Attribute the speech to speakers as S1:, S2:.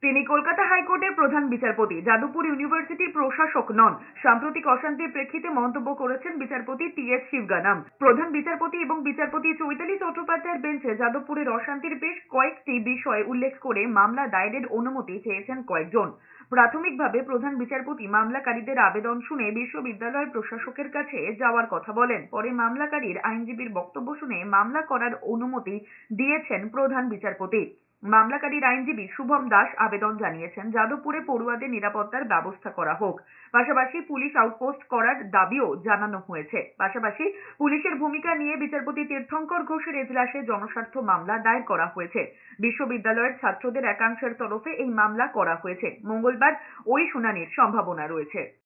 S1: তিনি কলকাতা হাইকোর্টের প্রধান বিচারপতি, যাদবপুর ইউনিভার্সিটির প্রশাসক নন। সাম্প্রতিক অশান্তির প্রেক্ষিতে মন্তব্য করেছেন বিচারপতি টি.এস. শিবগানাম। প্রধান বিচারপতি এবং বিচারপতি চৈতালি চট্টোপাধ্যায়ের বেঞ্চে যাদবপুরের অশান্তির বেশ কয়েকটি বিষয় উল্লেখ করে মামলা দায়েরের অনুমতি চেয়েছেন কয়েকজন। প্রাথমিকভাবে প্রধান বিচারপতি মামলাকারীদের আবেদন শুনে বিশ্ববিদ্যালয় প্রশাসকের কাছে যাওয়ার কথা বলেন। পরে মামলাকারীর আইনজীবীর বক্তব্য শুনে মামলা করার অনুমতি দিয়েছেন প্রধান বিচারপতি। মামলাকারীর আইনজীবী শুভম দাস আবেদন জানিয়েছেন যাদবপুরে পড়ুয়াদের নিরাপত্তার ব্যবস্থা করা হোক। পাশাপাশি পুলিশ আউটপোস্ট করার দাবিও জানানো হয়েছে। পাশাপাশি পুলিশের ভূমিকা নিয়ে বিচারপতি তীর্থঙ্কর ঘোষের এজলাসে জনস্বার্থ মামলা দায়ের করা হয়েছে। বিশ্ববিদ্যালয়ের ছাত্রদের একাংশের তরফে এই মামলা করা হয়েছে। মঙ্গলবার ওই শুনানির সম্ভাবনা রয়েছে।